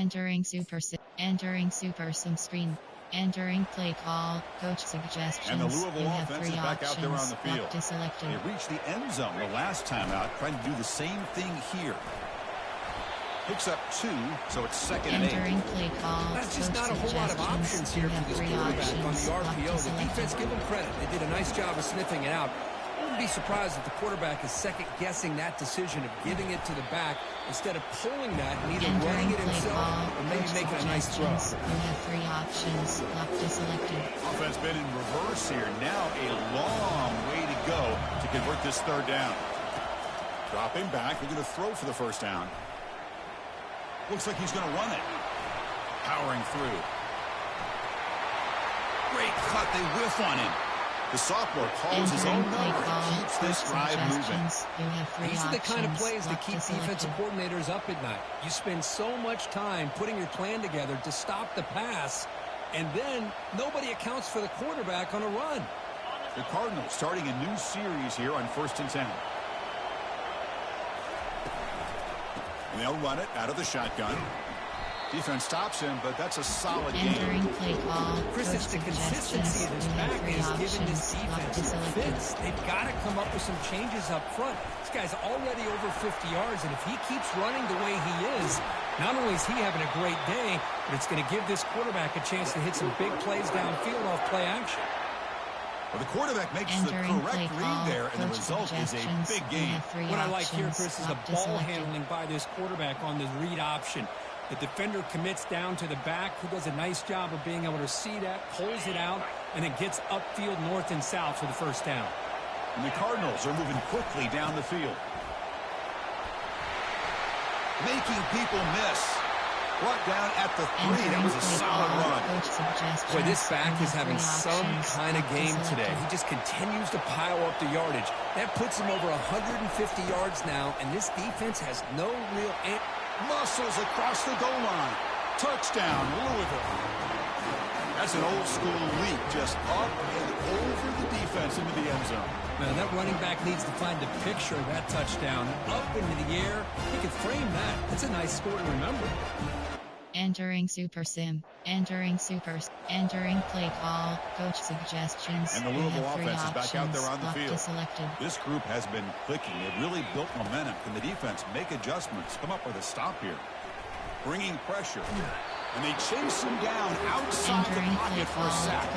Entering super sim screen. Entering play call. Coach suggestions. And the Louisville you have offense three is back out there on the field. Lock deselected. They reached the end zone the last time out, trying to do the same thing here. Picks up 2, so it's second and 8. Entering play call. That's just not a whole lot of options here for this quarterback on the RPO. The defense, give them credit. They did a nice job of sniffing it out. I wouldn't be surprised if the quarterback is second-guessing that decision of giving it to the back instead of pulling that and either running it himself or maybe making a nice throw. You have 3 options. Lock deselected. Offense been in reverse here. Now a long way to go to convert this third down. Dropping back. They're going to throw for the first down. Looks like he's going to run it. Powering through. Great cut. They whiff on him. The sophomore calls his own number and keeps this drive moving. These are the kind of plays that keep defensive coordinators up at night. You spend so much time putting your plan together to stop the pass, and then nobody accounts for the quarterback on a run. The Cardinals starting a new series here on 1st and 10. And they'll run it out of the shotgun. Defense stops him, but that's a solid game. Chris, it's the consistency of this back is giving this defense fits. They've got to come up with some changes up front. This guy's already over 50 yards, and if he keeps running the way he is, not only is he having a great day, but it's going to give this quarterback a chance to hit some big plays downfield off play action. Well, the quarterback makes the correct read there, and the result is a big game. What I like here, Chris, is the ball handling by this quarterback on the read option. The defender commits down to the back, who does a nice job of being able to see that, pulls it out, and it gets upfield north and south for the first down. And the Cardinals are moving quickly down the field. Making people miss. Brought down at the 3. That was a solid run. Boy, this back is having some kind of game today. He just continues to pile up the yardage. That puts him over 150 yards now, and this defense has no real muscles across the goal line. Touchdown, Louisville. That's an old-school leap, just up and over the defense into the end zone. Now, that running back needs to find the picture of that touchdown. Up into the air. He can frame that. That's a nice score to remember. Entering Super Sim. Entering play call. Coach suggestions. And the Louisville offense is back out there on the field. Selected. This group has been clicking. They've really built momentum. Can the defense make adjustments? Come up with a stop here. Bringing pressure. And they chase him down outside the pocket for a sack.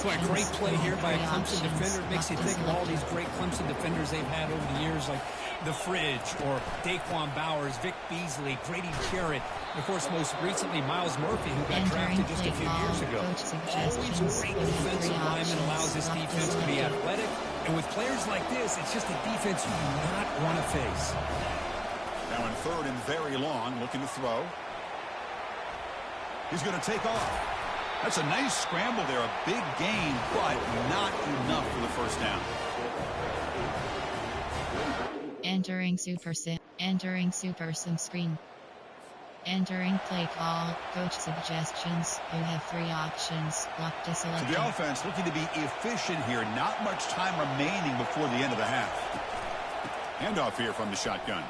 Boy, a great play here by a Clemson defender. It makes you think of all these great Clemson defenders they've had over the years, like the Fridge or Daquan Bowers, Vic Beasley, Grady Jarrett, and of course most recently Miles Murphy, who got drafted just a few years ago. Always great defensive lineman, allows this defense to be athletic, and with players like this, it's just a defense you do not want to face. Now in 3rd and very long, looking to throw. He's going to take off. That's a nice scramble there, a big gain, but not enough for the first down. Entering Super Sim screen. Entering play call. Coach suggestions. You have 3 options. Lock deselected. So the offense looking to be efficient here. Not much time remaining before the end of the half. Handoff here from the shotgun.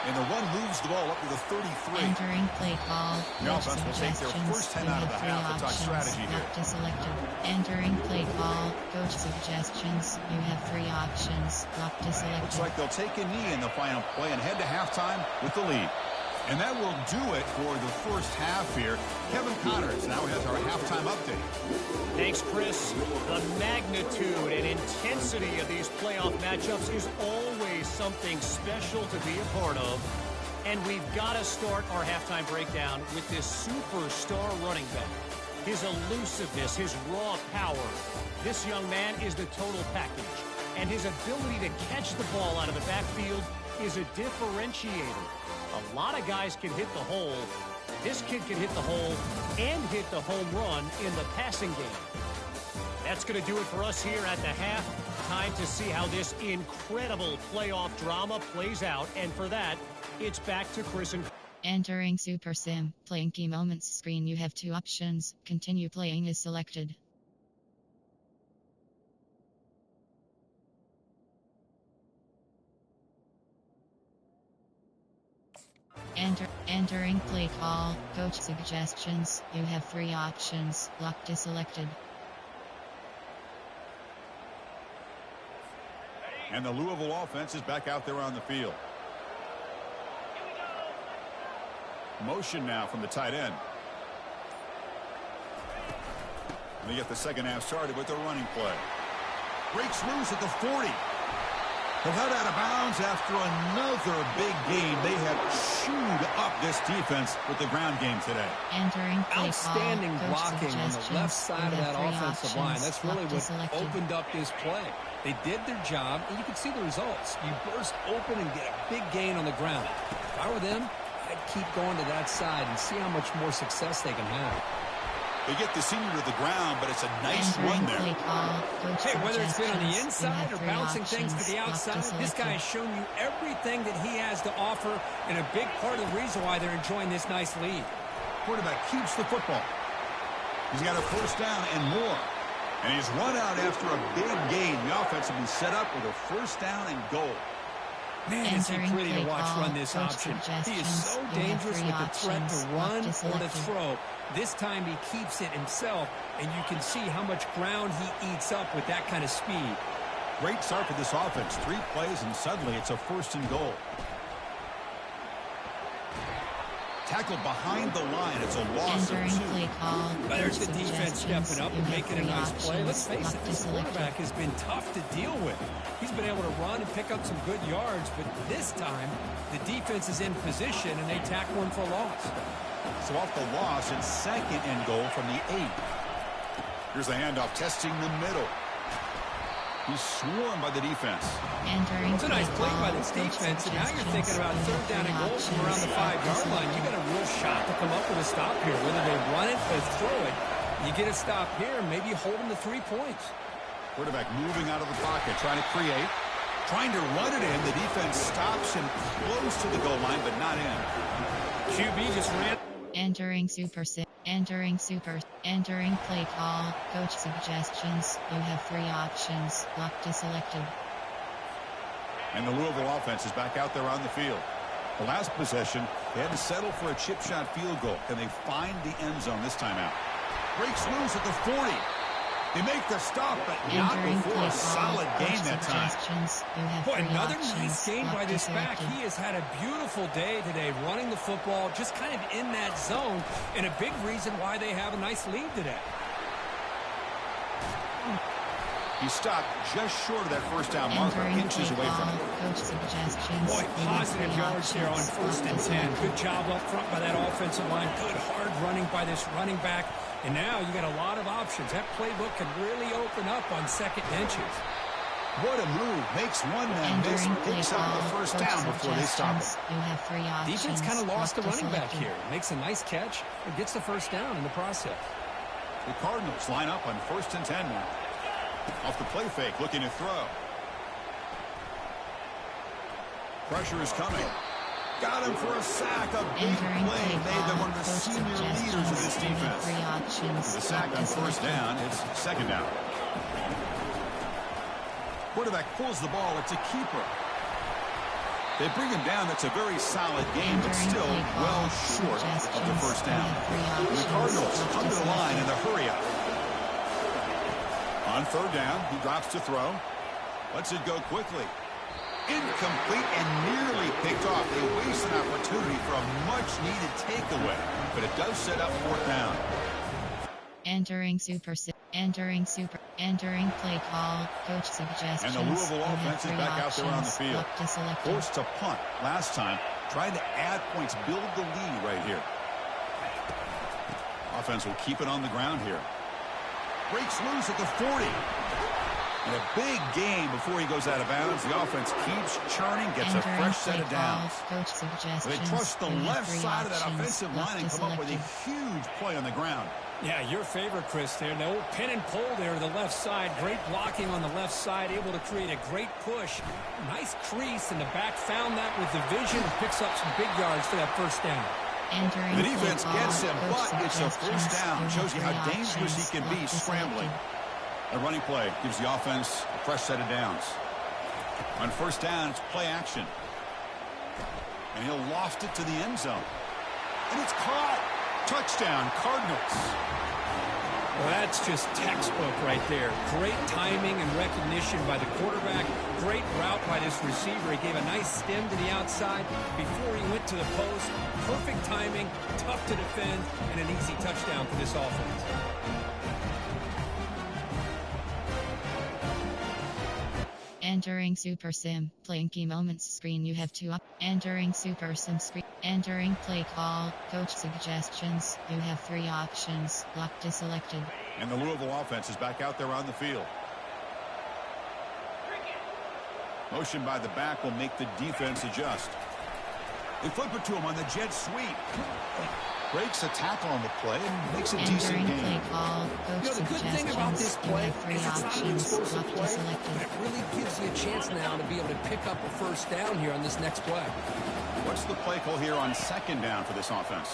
And the run moves the ball up to the 33. Entering play call. The offense will take their first 10 out of the half. It's our strategy here. Deselected. Entering play call. Coach suggestions. You have 3 options. Lock deselected. Looks like they'll take a knee in the final play and head to halftime with the lead. And that will do it for the first half here. Kevin Connors now has our halftime update. Thanks, Chris. The magnitude and intensity of these playoff matchups is always something special to be a part of. And we've got to start our halftime breakdown with this superstar running back. His elusiveness, his raw power. This young man is the total package. And his ability to catch the ball out of the backfield is a differentiator. A lot of guys can hit the hole. This kid can hit the hole and hit the home run in the passing game. That's going to do it for us here at the half. Time to see how this incredible playoff drama plays out. And for that, it's back to Chris and... Entering Super Sim. Playing key moments screen. You have 2 options. Continue playing is selected. Entering play call, coach suggestions. You have 3 options. Lock deselected. And the Louisville offense is back out there on the field. Motion now from the tight end. And they get the second half started with the running play. Breaks loose at the 40. They're held out of bounds after another big game. They have chewed up this defense with the ground game today. Entering play Outstanding call, blocking on the left side of that offensive line. That's really what deselected. opened up this play. They did their job, and you can see the results. You burst open and get a big gain on the ground. If I were them, I'd keep going to that side and see how much more success they can have. They get the senior to the ground, but it's a nice run there. Hey, whether it's been on the inside or bouncing things to the outside, this guy has shown you everything that he has to offer, and a big part of the reason why they're enjoying this nice lead. Quarterback keeps the football. He's got a first down and more. And he's run out after a big gain. The offense will be set up with a first down and goal. Man, is he pretty to watch run this option. He is so dangerous with the threat to run or to throw. This time he keeps it himself, and you can see how much ground he eats up with that kind of speed. Great start for this offense. 3 plays, and suddenly it's a first and goal. Tackled behind the line. It's a loss of 2. But there's the defense stepping up and making a nice play. Let's face it, this quarterback has been tough to deal with. He's been able to run and pick up some good yards, but this time the defense is in position and they tack one for a loss. So off the loss, it's second and goal from the 8. Here's the handoff, testing the middle. He's swarmed by the defense. It's a nice play by this defense, and now you're thinking about third down and goal from around the 5-yard line. You got a real shot to come up with a stop here, whether they run it or throw it. You get a stop here, maybe hold them to 3 points. Quarterback moving out of the pocket, trying to create, trying to run it in. The defense stops him close to the goal line, but not in. QB just ran. Entering play call, coach suggestions. You have 3 options. Lock deselected. And the Louisville offense is back out there on the field. The last possession, they had to settle for a chip shot field goal. Can they find the end zone this time out? Breaks loose at the 40. They make the stop, but not before a solid gain that time. Boy, another nice game by this back. He has had a beautiful day today running the football, just kind of in that zone, and a big reason why they have a nice lead today. He stopped just short of that first down marker, inches away from it. Boy, positive yards there on 1st and 10. Good job up front by that offensive line. Good hard running by this running back. And now you got a lot of options. That playbook can really open up on second and inches. What a move. Makes one man miss, picks up the first down before they stop it. Defense kind of lost the running back here. Makes a nice catch and gets the first down in the process. The Cardinals line up on 1st and 10 now. Off the play fake, looking to throw. Pressure is coming. Got him for a sack. A big play made them one of the senior leaders of this defense. With a sack on 1st down, it's 2nd down. Quarterback pulls the ball. It's a keeper. They bring him down. That's a very solid game, but still well short of the first down. And the Cardinals come to the line in the hurry up. On 3rd down, he drops to throw. Lets it go quickly. Incomplete and nearly picked off. They waste an opportunity for a much-needed takeaway, but it does set up 4th down. Entering play call, coach suggestions. And the Louisville offense is back out there on the field. Forced to punt last time, trying to add points, build the lead right here. Offense will keep it on the ground here. Breaks loose at the 40. And a big game before he goes out of bounds. The offense keeps churning, gets a fresh set of downs. They trust the left side of that offensive line and come up with a huge play on the ground. Yeah, your favorite, Chris, there. The old pin and pull there to the left side. Great blocking on the left side, able to create a great push. Nice crease, and the back found that with the vision and picks up some big yards for that first down. The defense gets him, but it's a first down. Shows you how dangerous he can be scrambling. The running play gives the offense a fresh set of downs. On 1st down, it's play action. And he'll loft it to the end zone. And it's caught. Touchdown, Cardinals. Well, that's just textbook right there. Great timing and recognition by the quarterback. Great route by this receiver. He gave a nice stem to the outside before he went to the post. Perfect timing, tough to defend, and an easy touchdown for this offense. Entering Super Sim. Playing key moments screen. You have two up. Entering Super Sim screen. Entering play call. Coach suggestions. You have three options. Lock to selected. And the Louisville offense is back out there on the field. Motion by the back will make the defense adjust. They flip it to him on the jet sweep. Breaks a tackle on the play and makes a decent Entering gain. play call. Coach The good thing about this suggestions. You play have three is it's not an options. explosive Lock to play, selected. but it really gives you a chance now to be able to pick up a first down here on this next play. What's the play call here on second down for this offense?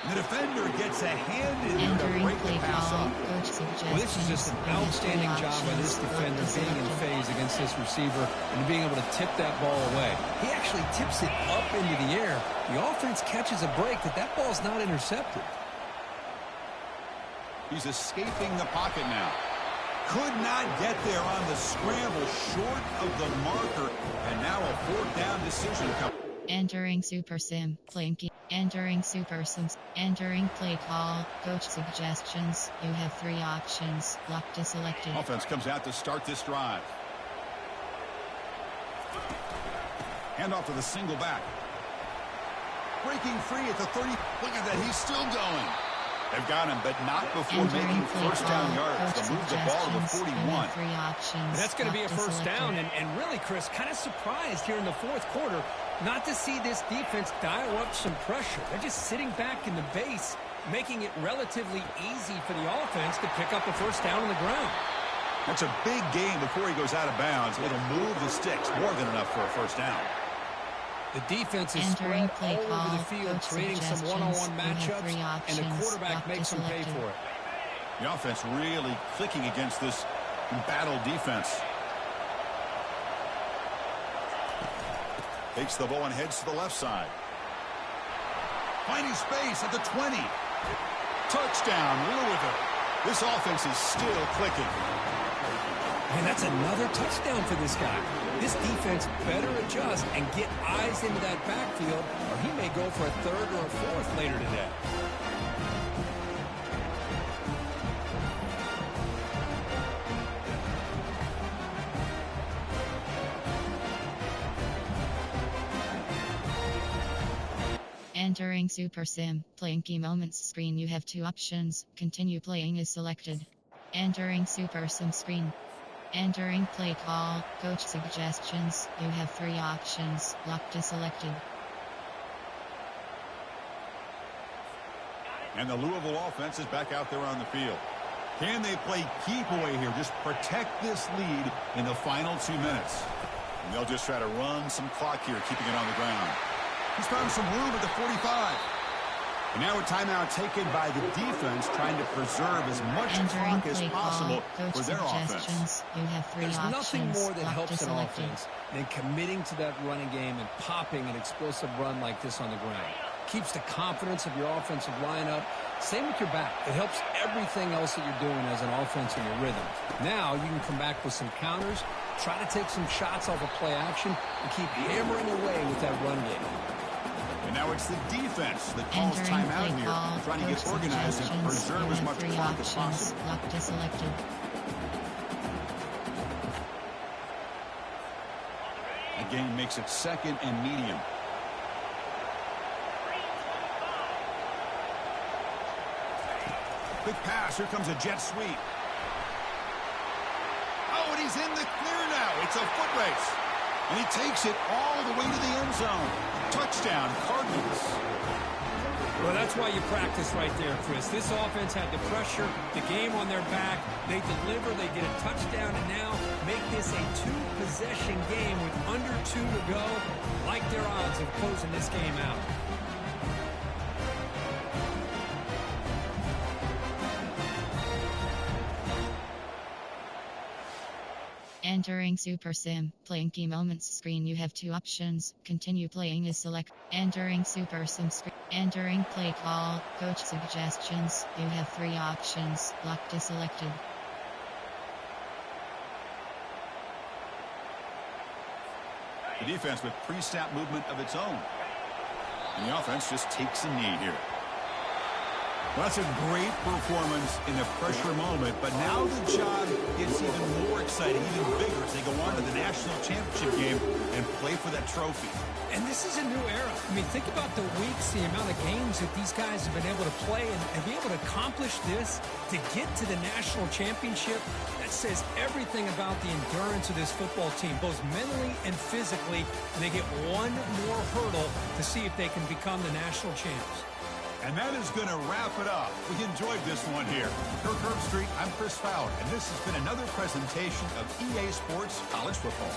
The defender gets a hand in there to Entering break the play pass call. up. Coach suggestions. Well, this is just an You have outstanding three job by this options. defender Lock to being in selected. phase against this receiver and being able to tip that ball away. He actually tips it up into the air. The offense catches a break, but that ball's not intercepted. He's escaping the pocket now. Could not get there on the scramble, short of the marker, and now a fourth down decision coming. Entering Super Sim. Playing key. Entering Super Sims. Entering play call. Coach suggestions. You have three options. Lock to selected. Offense comes out to start this drive. Hand off to the single back. Breaking free at the 30. Look at that. He's still going. They've got him, but not before Entering making play first down call. yards. Coach They'll move the ball to the suggestions. You 41. have three options. That's going to be a Lock to first selected. down, and really, Chris, kind of surprised here in the fourth quarter not to see this defense dial up some pressure. They're just sitting back in the base, making it relatively easy for the offense to pick up a first down on the ground. That's a big gain before he goes out of bounds. It'll move the sticks, more than enough for a first down. The defense is Entering spread play all over call. the field, Coach creating some suggestions. one-on-one You have matchups, three and the options. quarterback Lock to makes them pay selected. for it. The offense really clicking against this battle defense. Takes the ball and heads to the left side. Finding space at the 20. Touchdown, Louisville. This offense is still clicking. And that's another touchdown for this guy. This defense better adjust and get eyes into that backfield, or he may go for a third or a fourth later today. Entering Super Sim. Playing key moments screen. You have two options. Continue playing is selected. Entering Super Sim screen. Entering play call. Coach suggestions. You have three options. Lock to selected. And the Louisville offense is back out there on the field. Can they play keep away here? Just protect this lead in the final 2 minutes. And they'll just try to run some clock here, keeping it on the ground. He's found some room at the 45. And now a timeout taken by the defense, trying to preserve as much Entering clock as play possible call. for their Coach offense. suggestions. You have three There's options. nothing more that Lock helps to an selected. offense than committing to that running game and popping an explosive run like this on the ground. Keeps the confidence of your offensive lineup. Same with your back. It helps everything else that you're doing as an offense in your rhythm. Now you can come back with some counters, try to take some shots off of play action, and keep hammering away with that run game. And now it's the defense that calls Entering timeout play here, call. trying to get Coach organized and suggestions. preserve You as have much three clock as options. possible. Lock to selected. Again, makes it second and medium. Quick pass. Here comes a jet sweep. Oh, and he's in the clear now. It's a foot race. And he takes it all the way to the end zone. Touchdown, Cardinals. Well, that's why you practice right there, Chris. This offense had the pressure, the game on their back. They deliver, they get a touchdown, and now make this a two-possession game with under 2 to go. Like their odds of closing this game out. Entering Super Sim, playing key moments screen. You have two options. Continue playing is select. Entering Super Sim screen. Entering play call. Coach suggestions. You have three options. Locked is selected. The defense with pre-snap movement of its own. And the offense just takes a knee here. Well, that's a great performance in a pressure moment, but now the job gets even more exciting, even bigger as they go on to the national championship game and play for that trophy. And this is a new era. I mean, think about the weeks, the amount of games that these guys have been able to play and be able to accomplish this, to get to the national championship. That says everything about the endurance of this football team, both mentally and physically. And they get one more hurdle to see if they can become the national champs. And that is going to wrap it up. We enjoyed this one here. For Curb Street, I'm Chris Fowler, and this has been another presentation of EA Sports College Football.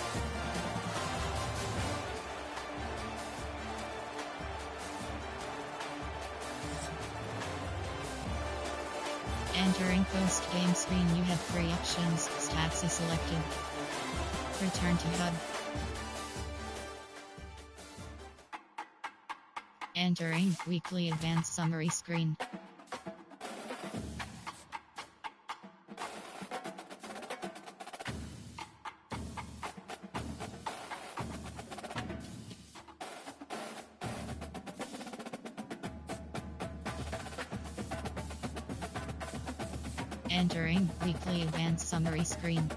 Entering post-game screen. You have three options. Stats is selected. Return to HUD. Entering weekly advanced summary screen. Entering weekly advanced summary screen.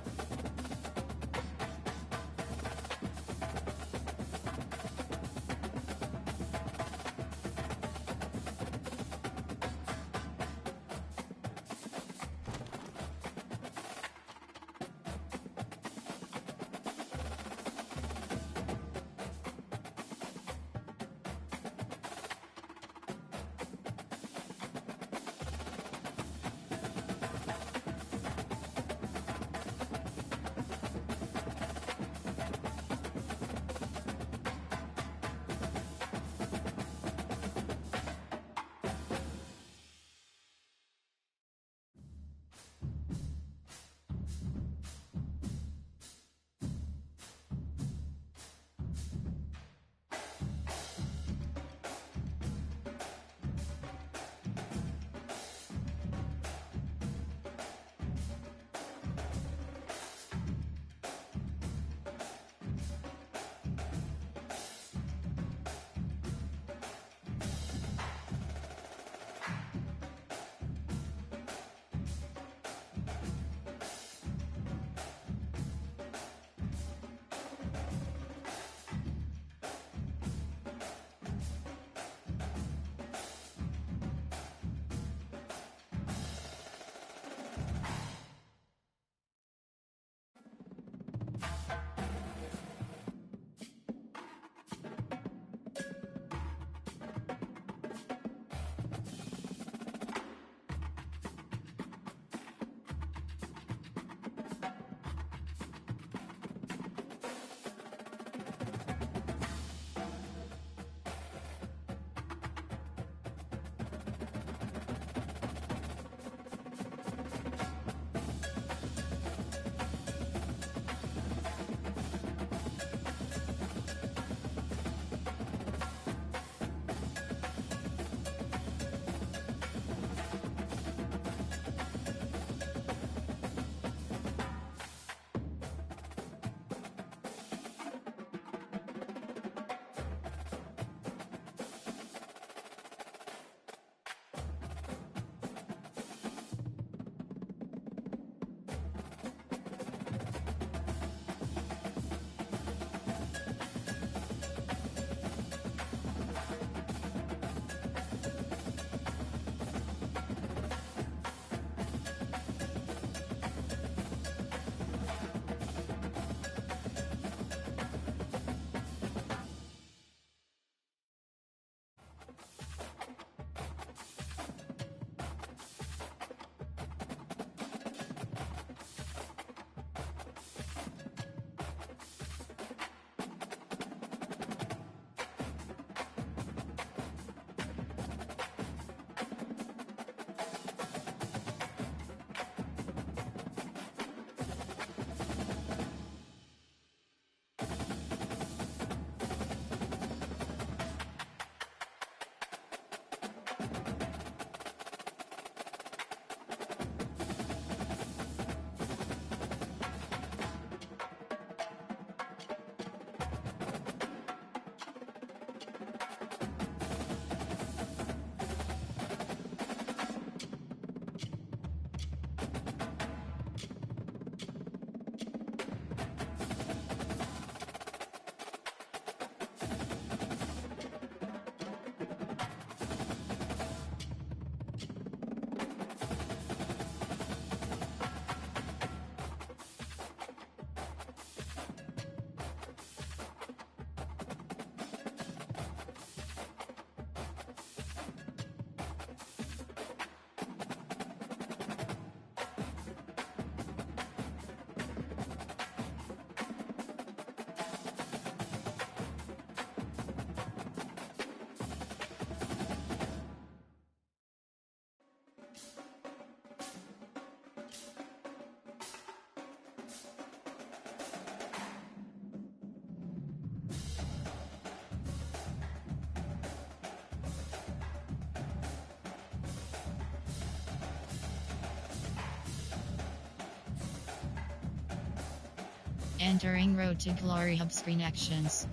Entering Road to Glory Hub screen actions.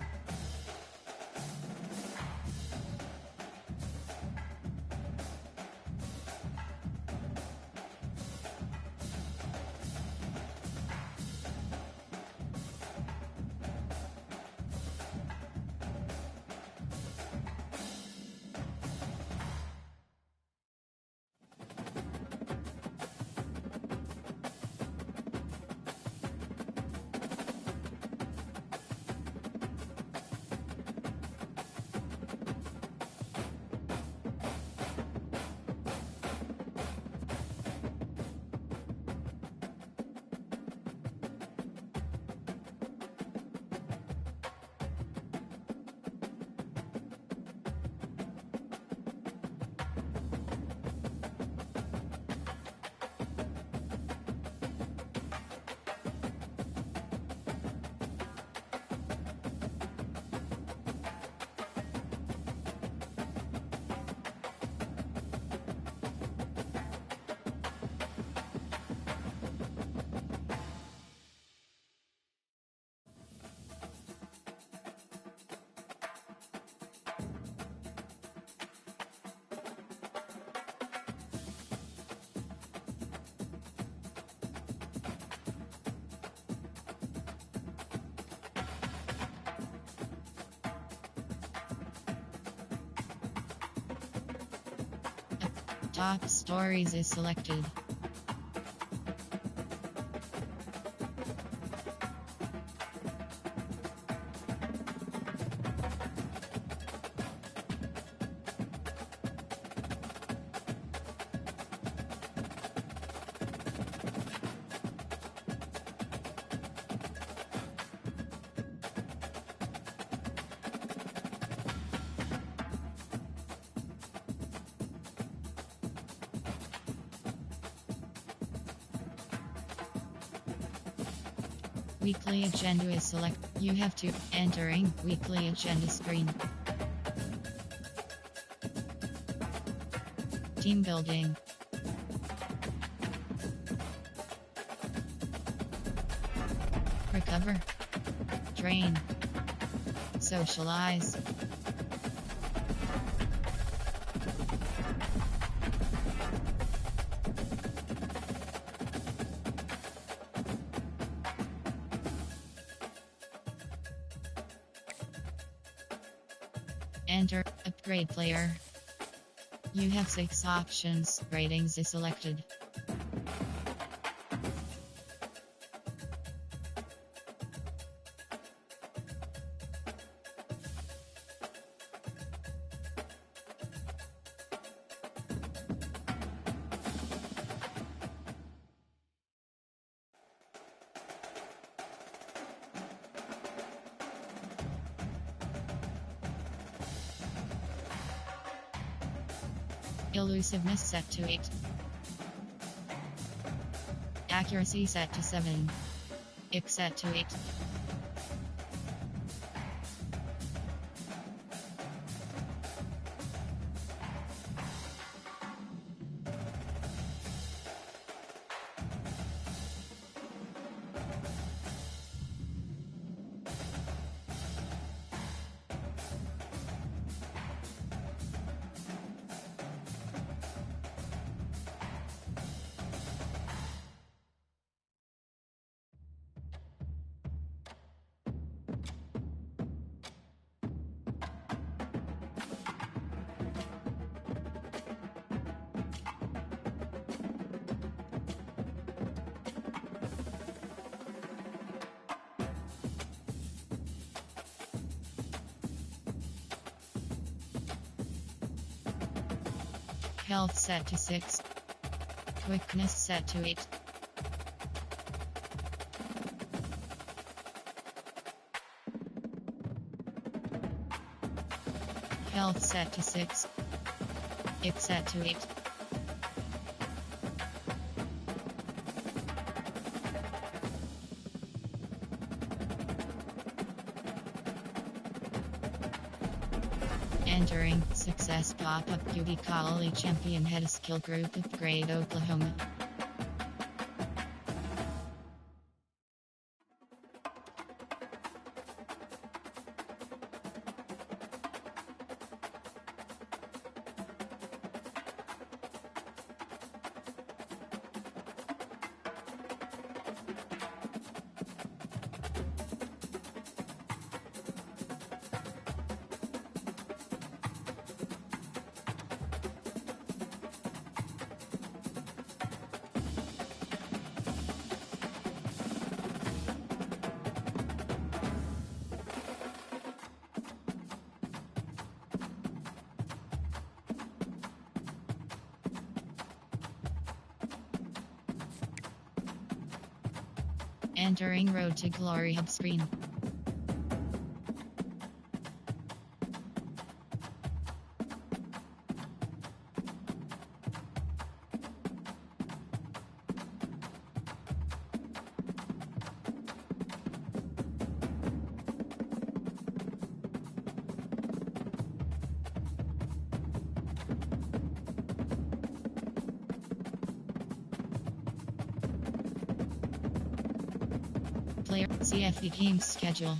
Top stories is selected. Weekly agenda is select. You have to entering weekly agenda screen. Team building. Recover. Train. Socialize. Enter upgrade player. You have 6 options. Ratings is selected. Elusiveness set to 8. Accuracy set to 7. Ick set to 8. Health set to 6. Quickness set to 8. Health set to 6. Ick set to 8. Entering success pop-up QB College Champion Head Skill Group Upgrade Oklahoma. Entering Road to Glory hub screen. Player CFP game schedule.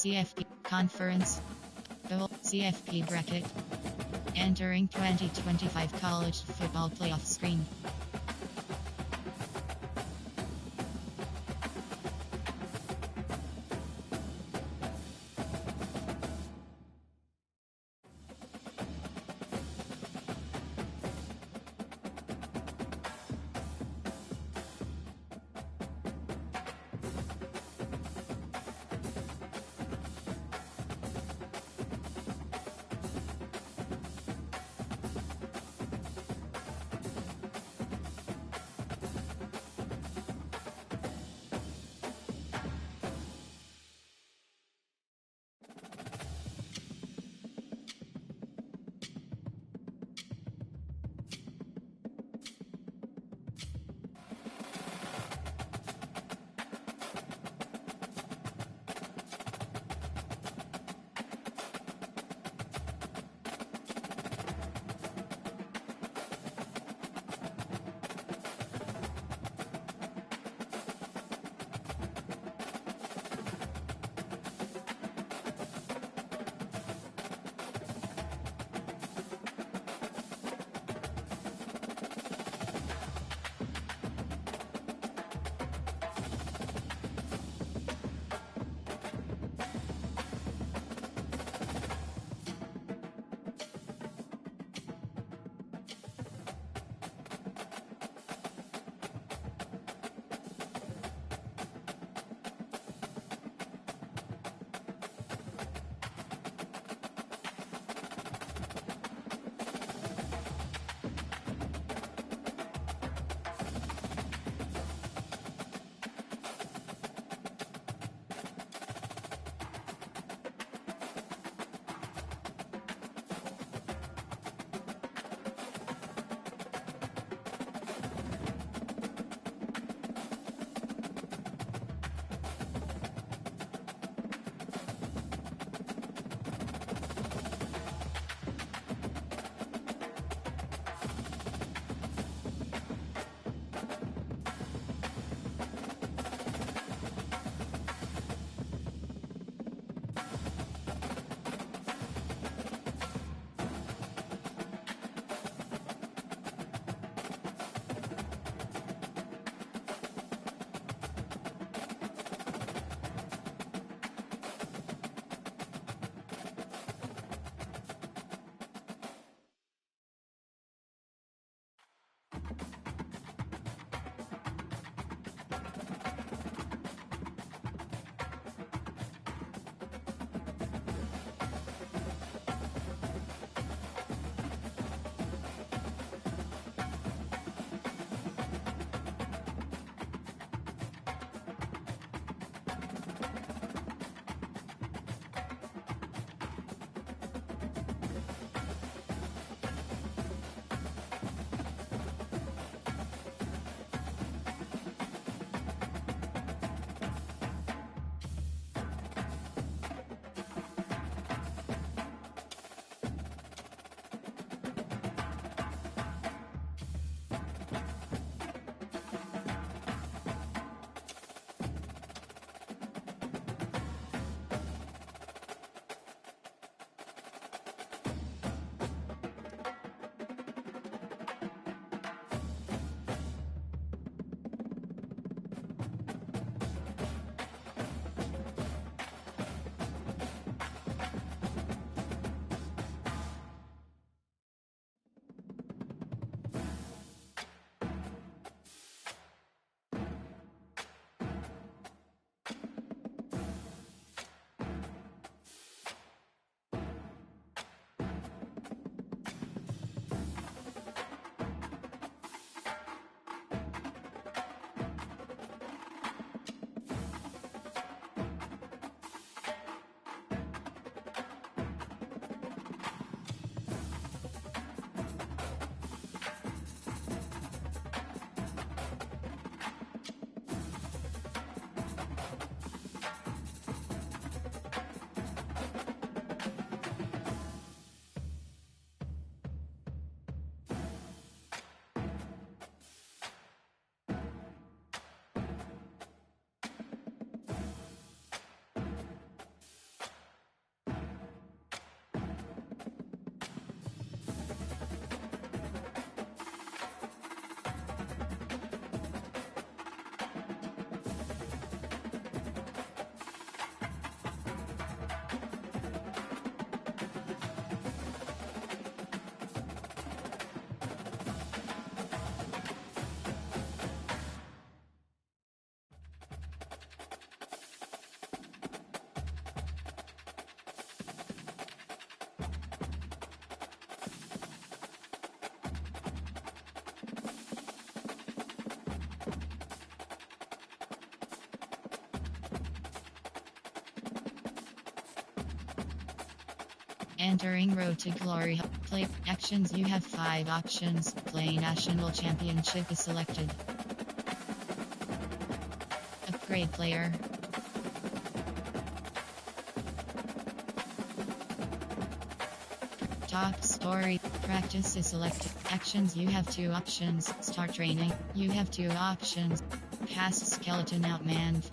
CFP Conference. Goal CFP bracket. Entering 2025 college football playoff screen. Entering Road to Glory. Play actions. You have 5 options. Play National Championship is selected. Upgrade player. Top story. Practice is selected. Actions. You have 2 options. Start training. You have 2 options. Pass skeleton outmanned.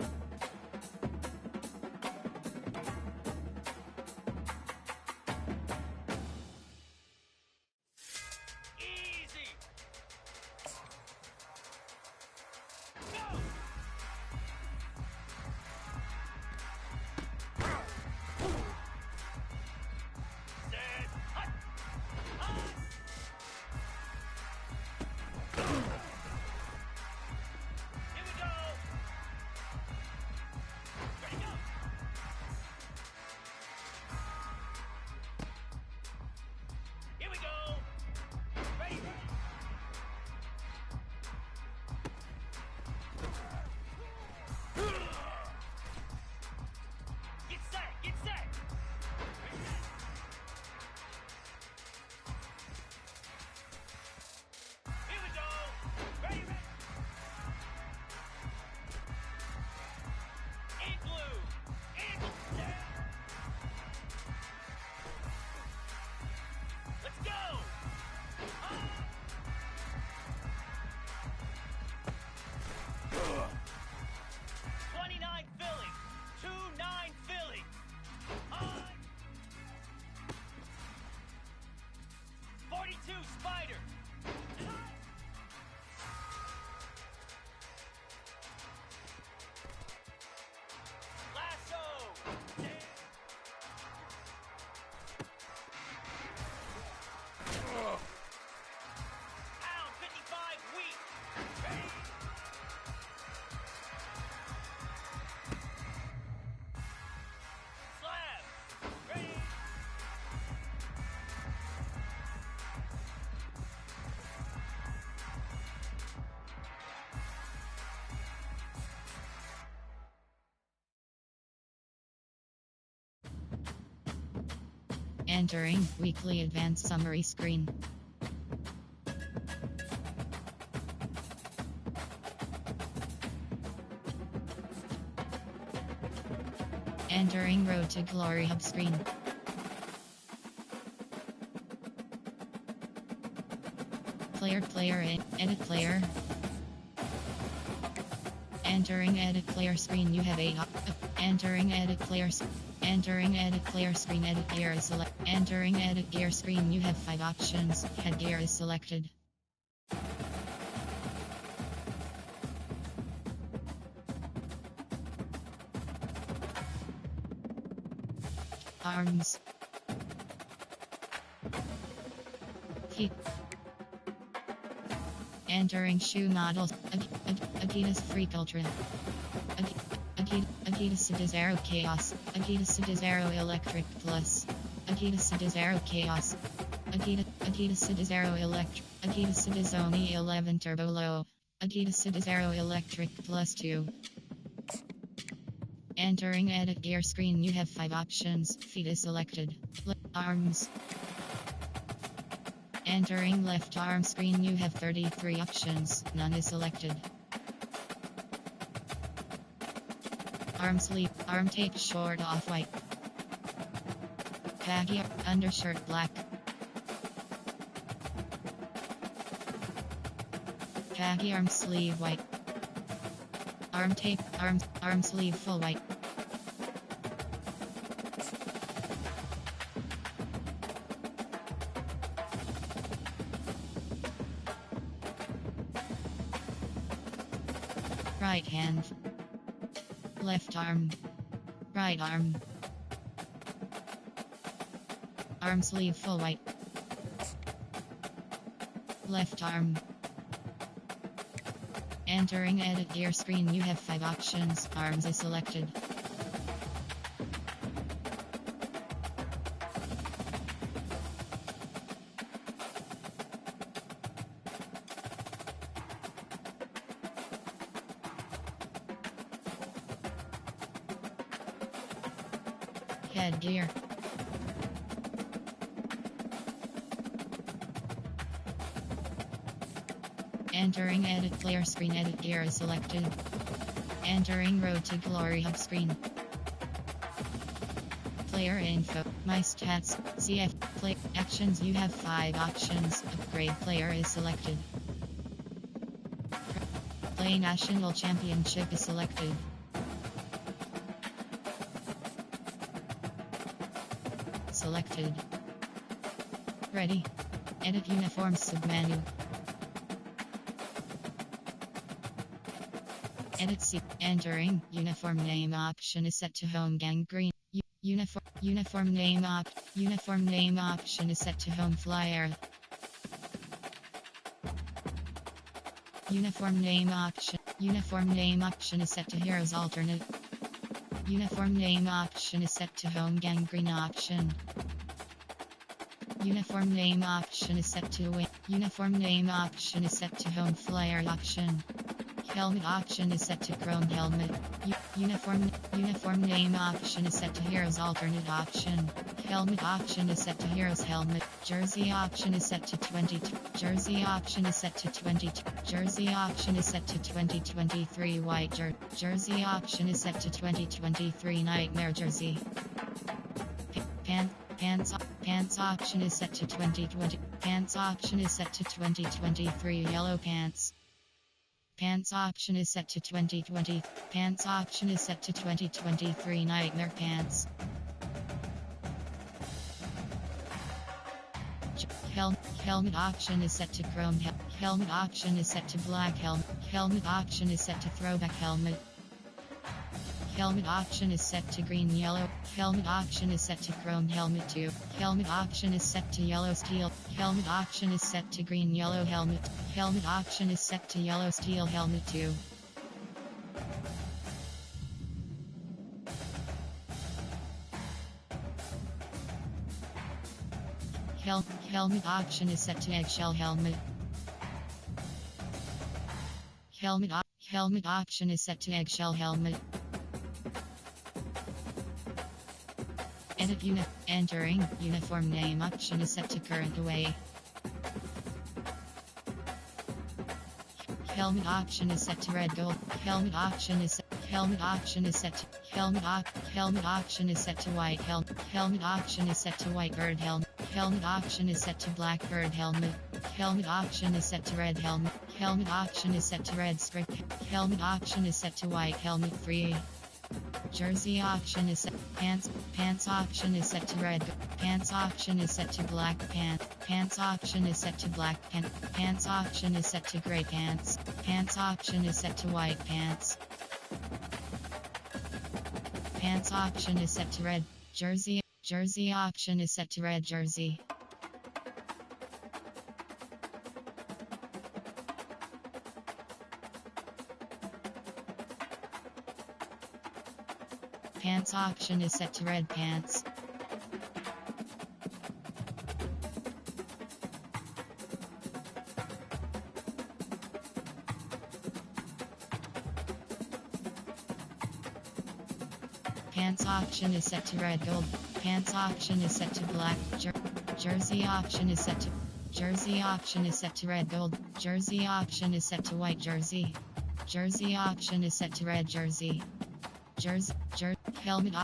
Entering weekly advanced summary screen. Entering Road to Glory hub screen. Player edit player. Entering edit player screen. You have 8 entering edit player entering edit player screen. Edit gear is select. Entering edit gear screen. You have 5 options. Headgear is selected. Arms. Feet. Entering shoe models. Adidas Freak Ultra. Adidas Citizero Chaos. Adidas Citizero Electric Plus. Adidas Citizero Chaos. Adidas Citizero Electric. Adidas Citizoni 11 Turbo Low. Adidas Citizero Electric Plus 2. Entering edit gear screen. You have 5 options. Feet is selected. Arms. Entering left arm screen. You have 33 options. None is selected. Arm sleeve. Arm tape short off white. Baggy undershirt black. Baggy arm sleeve white. Arm tape. Arm sleeve full white. Right hand. Left arm. Right arm. Arm sleeve full white. Left arm. Entering edit gear screen. You have 5 options. Arms is selected. Headgear. Entering edit player screen, edit gear is selected. Entering Road to Glory hub screen. Player info, my stats, CF, play, actions. You have 5 options. Upgrade player is selected. Play national championship is selected. Selected. Ready. Edit uniforms submenu. Edit C. Entering uniform name option is set to home gang green. Uniform name option is set to home flyer. Uniform name option is set to heroes alternate. Uniform name option is set to home gang green option. Uniform name option is set to win. Uniform name option is set to home flyer option. Helmet option is set to chrome helmet. Uniform name option is set to heroes alternate option. Helmet option is set to heroes helmet. Jersey option is set to 20. Jersey option is set to 20. Jersey option is set to 2023 white jersey option is set to 2023 nightmare jersey. Pants option is set to 2020. Pants option is set to 2023 yellow pants. Pants option is set to 2020. Pants option is set to 2023 nightmare pants. Helmet option is set to chrome helmet option is set to black helmet option is set to throwback helmet. Helmet option is set to green yellow. Helmet option is set to chrome helmet 2. Helmet option is set to yellow steel. Helmet option is set to green yellow helmet. Helmet option is set to yellow steel helmet 2. Helmet option is set to eggshell helmet. Helmet option is set to eggshell helmet. Edit entering uniform name option is set to current away. Helmet option is set to red gold. Helmet option is set to white helmet. Helmet option is set to white bird helmet. Helmet option is set to black bird helmet. Helmet option is set to red helmet. Helmet option is set to red stripe. Helmet option is set to white helmet 3. Jersey option is set. Pants option is set to red. Pants option is set to black pants. Pants option is set to black pants. Pants option is set to gray pants. Pants option is set to white pants. Pants option is set to red. Jersey option is set to red jersey. Pants option is set to red pants. Pants option is set to red gold. Pants option is set to black. Jersey option is set to red gold. Jersey option is set to white jersey. Jersey option is set to red jersey. Helmet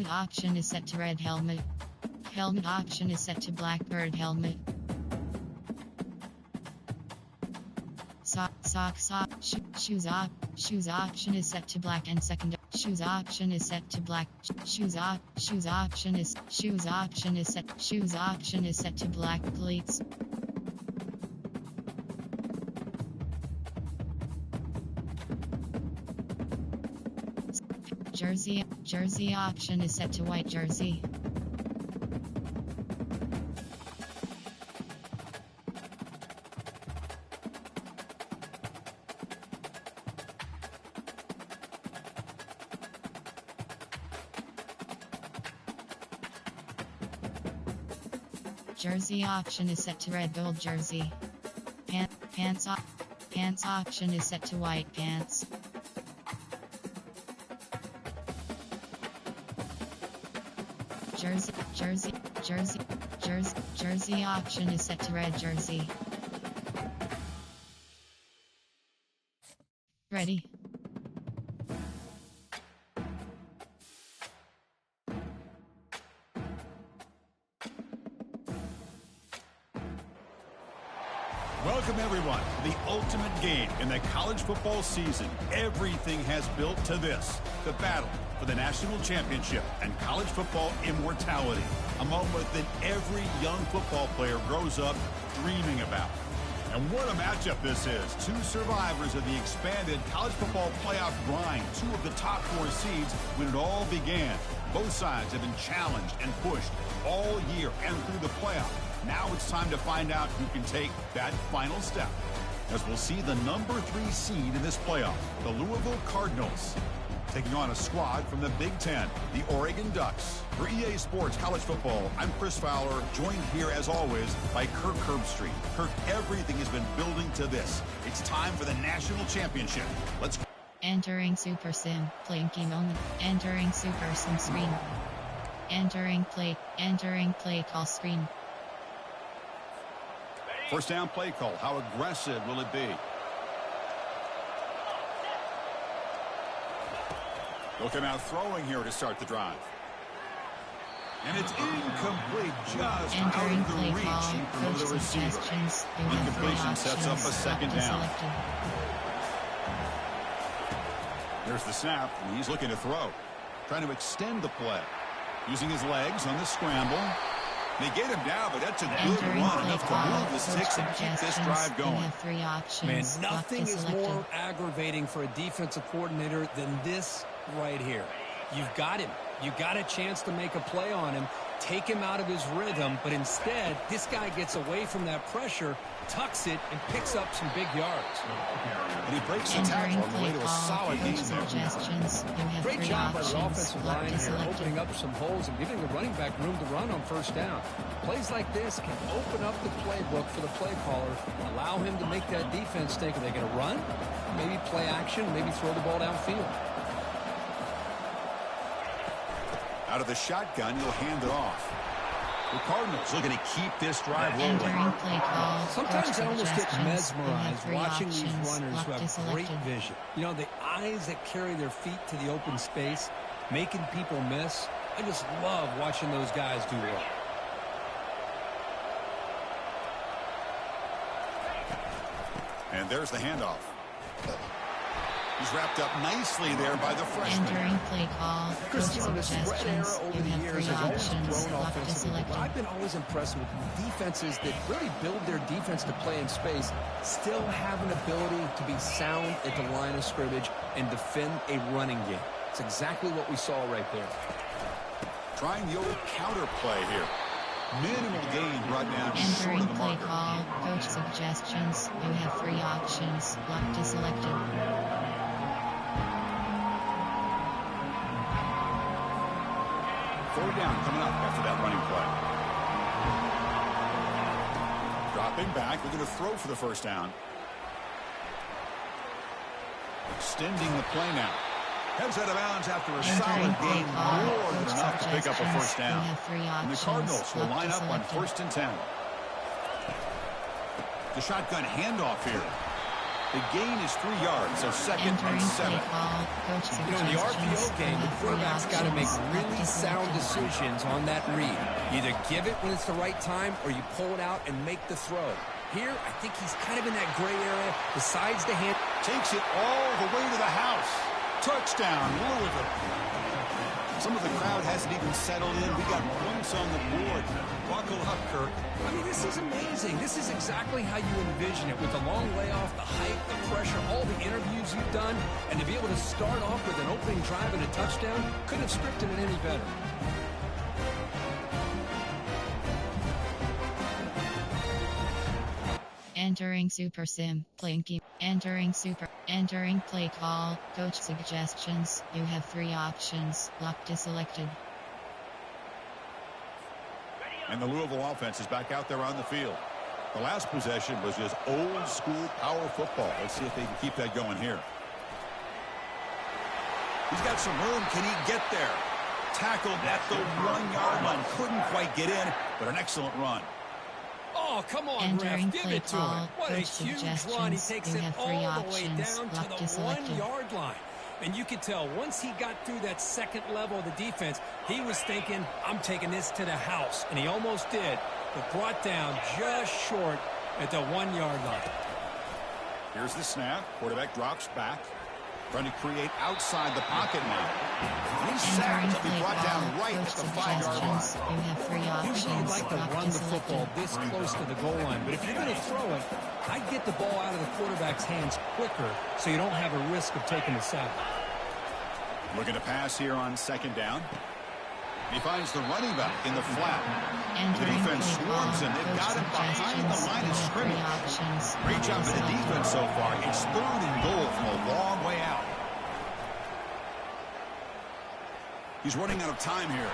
option is set to red helmet. Helmet option is set to black bird helmet. Shoes option is set to black and second. Shoes option is set to black. Shoes option is set to black cleats. Jersey option is set to white jersey. Jersey option is set to red gold jersey. Pants option is set to white pants. Jersey option is set to red jersey. Ready. Welcome, everyone, to the ultimate game in the college football season. Everything has built to this, the battle for the national championship and college football immortality, a moment that every young football player grows up dreaming about. And what a matchup this is. Two survivors of the expanded college football playoff grind, two of the top 4 seeds when it all began. Both sides have been challenged and pushed all year and through the playoff. Now it's time to find out who can take that final step, as we'll see the number 3 seed in this playoff, the Louisville Cardinals, taking on a squad from the Big Ten, the Oregon Ducks. For EA Sports College Football, I'm Chris Fowler, joined here as always by Kirk Herbstreit. Kirk, everything has been building to this. It's time for the national championship. Let's go. Entering Super Sim, playing key moment. Entering Super Sim screen. Entering play call screen. First down play call. How aggressive will it be? Looking out throwing here to start the drive. And it's incomplete, just Entering out of the play reach call, of the receiver. suggestions. You have 3 Incompletion sets up a options. second Locked down. selected. There's the snap, and he's looking to throw. Trying to extend the play. Using his legs on the scramble. They get him down, but that's a good Entering run. play Enough to call, move the sticks and keep this suggestions. drive You going. have 3 options. Man, nothing Locked is selected. more aggravating for a defensive coordinator than this right here. You've got him. You got a chance to make a play on him, take him out of his rhythm, but instead, this guy gets away from that pressure, tucks it, and picks up some big yards. And he breaks the Entering tackle on the way play to a call, solid gain coach there. suggestions. You have Great 3 job by options. the offensive line Locked here, selected. opening up some holes and giving the running back room to run on first down. Plays like this can open up the playbook for the play caller, allow him to make that defense think, are they going to run? Maybe play action, maybe throw the ball downfield. Out of the shotgun, he'll hand it off. The Cardinals looking to keep this drive rolling. Entering play call. Sometimes coach I almost get suggestions. You have mesmerized 3 watching these options. runners who Locked have great selected. vision. You know, the eyes that carry their feet to the open space, making people miss. I just love watching those guys do well. And there's the handoff. He's wrapped up nicely there by the freshman. Entering play call. Chris, Coach you know, the spread era suggestions. over You the have years 3 has always options. grown Locked offensively. selected. But I've been always impressed with defenses that really build their defense to play in space, still have an ability to be sound at the line of scrimmage and defend a running game. It's exactly what we saw right there. Trying the old counter play here. Minimal gain brought down short Entering of the play marker. call. Coach suggestions. You have 3 options. Locked selected. Third down coming up after that running play. Dropping back, looking to throw for the first down. Extending the play now. Heads out of bounds after a solid gain, more than enough to pick up a first down. And the Cardinals will line up on 1st and 10. The shotgun handoff here. The gain is 3 yards, so 2nd and Entering 7. play call. Coach You know, in the suggestions. RPO game, You the have 3 quarterback's got to make options. really Locked sound selected. decisions on that read. Either give it when it's the right time or you pull it out and make the throw. Here, I think he's kind of in that gray area, decides to hand. Takes it all the way to the house. Touchdown, Louisville. Some of the crowd hasn't even settled in. We got points on the board. Buckle up, Kirk. I mean, this is amazing. This is exactly how you envision it, with the long layoff, the hype, the pressure, all the interviews you've done, and to be able to start off with an opening drive and a touchdown, couldn't have scripted it any better. Entering Super Sim, playing game. Entering play call. Coach suggestions. You have 3 options. Locked selected. And the Louisville offense is back out there on the field. The last possession was just old school power football. Let's see if they can keep that going here. He's got some room. Can he get there? Tackled at the 1-yard line. Couldn't quite get in, but an excellent run. Oh, come on, Entering ref. Give play it to him. call, What a coach huge run. He suggestions. takes You it have three all the way options. down to Lock the selected. 1-yard line. And you could tell once he got through that second level of the defense, he was thinking, I'm taking this to the house. And he almost did, but brought down just short at the 1-yard line. Here's the snap. Quarterback drops back. Trying to create outside the pocket now. And he's sacked. He'll be brought down right at the 5-yard line. You have three options. Usually you'd like to Lock run the selected. football this close to the goal line, but if you're going to throw it, I'd get the ball out of the quarterback's hands quicker so you don't have a risk of taking the sack. Looking to pass here on second down. He finds the running back in the flat. The defense swarms him. They've got him behind the line of scrimmage. Great job by the defense so far. It's 3rd and goal from a long way out. He's running out of time here.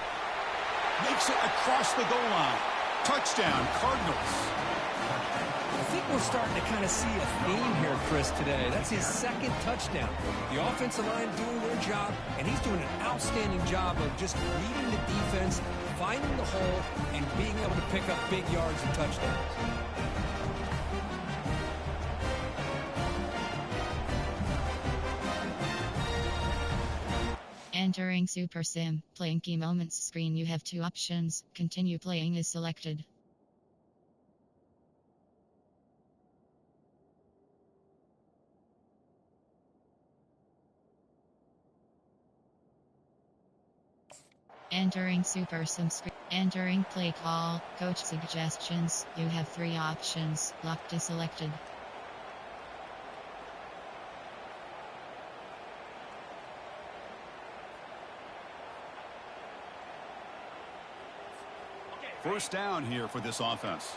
Makes it across the goal line. Touchdown, Cardinals. I think we're starting to kind of see a theme here, Chris, today. That's his second touchdown. The offensive line doing their job, and he's doing an outstanding job of just reading the defense, finding the hole, and being able to pick up big yards and touchdowns. Entering Super Sim. Playing key moments screen. You have two options. Continue playing is selected. Entering Super Sim screen. Entering play call, coach suggestions. You have three options. Locked is selected. First down here for this offense.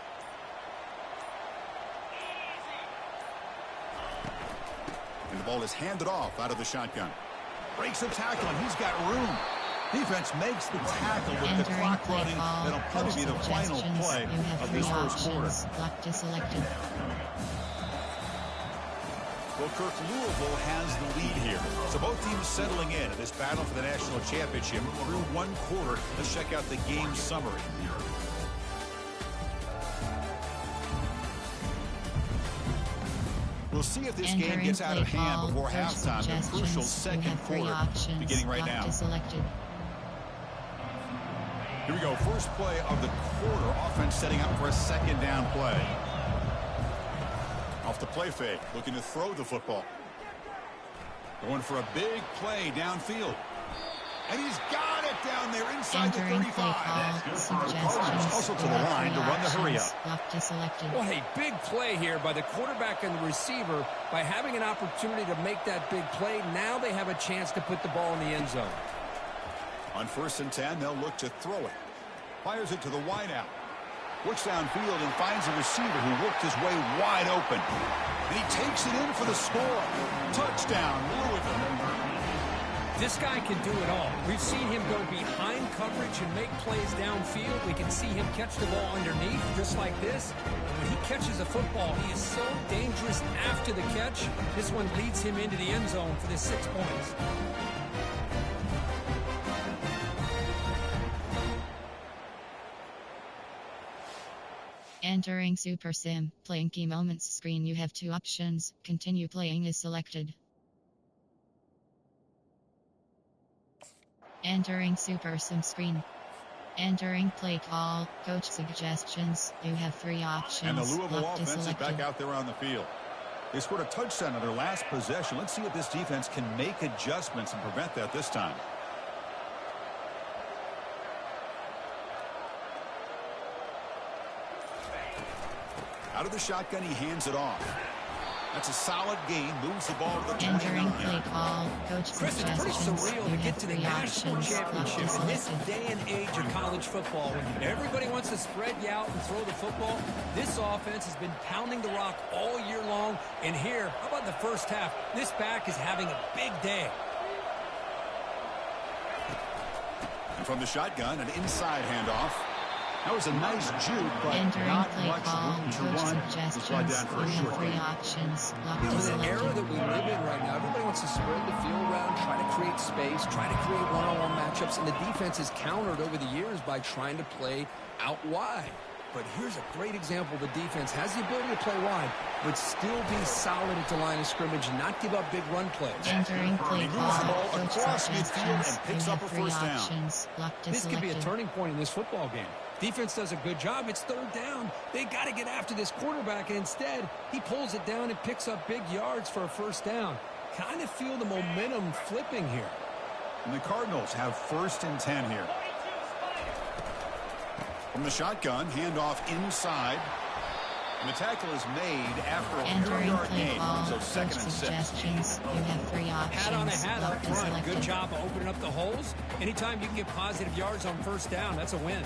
And the ball is handed off out of the shotgun. Breaks the tackle, and he's got room. Defense makes the tackle with the clock running. That'll probably be the final play of this first quarter. Locked is selected. Well, Kirk, Louisville has the lead here. So both teams settling in this battle for the national championship through one quarter. Let's check out the game summary. We'll see if this game gets out of hand before halftime. The crucial second quarter beginning right now. Here we go. First play of the quarter. Offense setting up for a second down play. Off the play fake. Looking to throw the football. Going for a big play downfield. And he's got it down there inside the 35. Also to the line to run the hurry up. What a big play here by the quarterback and the receiver. By having an opportunity to make that big play, now they have a chance to put the ball in the end zone. On 1st and 10, they'll look to throw it. Fires it to the wideout. Looks downfield and finds a receiver who worked his way wide open. And he takes it in for the score. Touchdown, Louisville. This guy can do it all. We've seen him go behind coverage and make plays downfield. We can see him catch the ball underneath just like this. When he catches a football, he is so dangerous after the catch. This one leads him into the end zone for the 6 points. Entering Super Sim. Playing key moments screen. You have two options. Continue playing is selected. Entering Super Sim screen. Entering play call, coach suggestions. You have three options. And the Louisville Locked offense is back out there on the field. They scored a touchdown on their last possession. Let's see if this defense can make adjustments and prevent that this time. Out of the shotgun, he hands it off. That's a solid gain. Moves the ball to the 29. Entering play call, coach Chris, it's pretty surreal to get to the national championship in this day and age of college football. When everybody wants to spread you out and throw the football, this offense has been pounding the rock all year long. And here, how about the first half? This back is having a big day. And from the shotgun, an inside handoff. That was a nice juke, but Entering not play much call, room to coach run. Just brought down suggestions. for a You have short three gain. options. Locked In is the era selected. that we live in right now, everybody wants to spread the field around, try to create space, try to create one-on-one matchups, and the defense is countered over the years by trying to play out wide. But here's a great example. The defense has the ability to play wide, but still be solid at the line of scrimmage and not give up big run plays. Entering play He moves the call, ball coach across midfield suggestions. and picks You up have a three first down. options. Lock to This could be a selected. turning point in this football game. Defense does a good job. It's third down. They got to get after this quarterback, and instead, he pulls it down and picks up big yards for a first down. Kind of feel the momentum flipping here. And the Cardinals have 1st and 10 here. From the shotgun, handoff inside. And the tackle is made after a Entering 4-yard play gain. call, So coach 2nd and 6. suggestions. You have three options. Hat on a hat Lock up to front. selected. Good job of opening up the holes. Anytime you can get positive yards on first down, that's a win.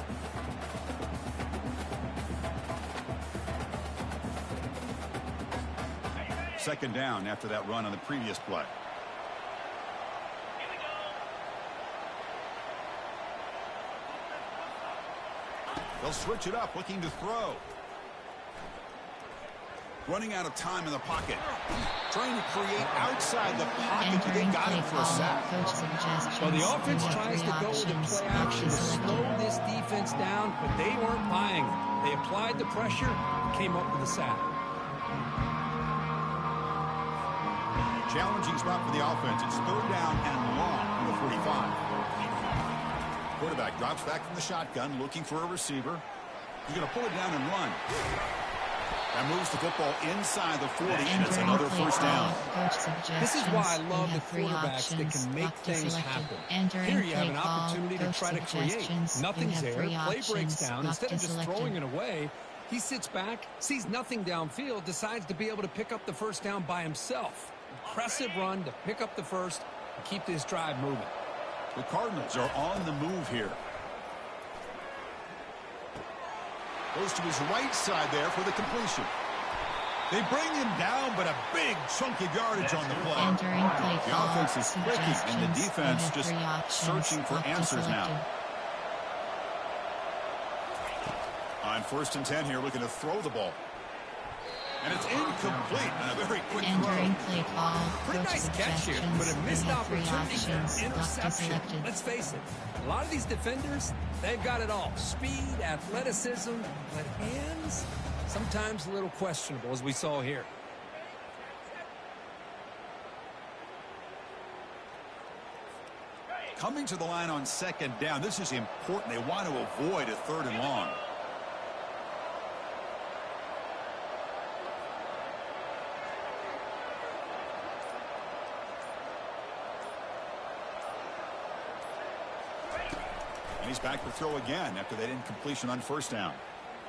Second down after that run on the previous play. They'll switch it up, looking to throw. Running out of time in the pocket. Trying to create outside the pocket, but they Entering got play him for a call, sack. coach suggestions. Well, the You offense have tries three to go with the options. play Lock action to to slow selected. this defense down, but they weren't buying it. They applied the pressure, came up with a sack. Challenging spot for the offense. It's 3rd down and long from the 45. Quarterback drops back from the shotgun, looking for a receiver. He's going to pull it down and run. That moves the football inside the 40, and it's another first down. This is why I love the quarterbacks that can make things happen. Here you have an opportunity to try to create. Nothing's there. Play breaks down. Instead of just throwing it away, he sits back, sees nothing downfield, decides to be able to pick up the first down by himself. Impressive run to pick up the first and keep this drive moving. The Cardinals are on the move here. Goes to his right side there for the completion. They bring him down, but a big chunk of yardage on the play. Entering play The call, offense is clicking, and the suggestions. defense You have just three options. searching for Lock to answers now. selected. On 1st and 10 here, looking to throw the ball. And it's incomplete and a very quick Entering throw. play call, Pretty coach nice catch here, suggestions. but a missed You have three opportunity for options. Lock to interception. selected. Let's face it, a lot of these defenders, they've got it all. Speed, athleticism, but hands, sometimes a little questionable, as we saw here. Coming to the line on 2nd down. This is important. They want to avoid a 3rd and long. And he's back to throw again after that incompletion on 1st down.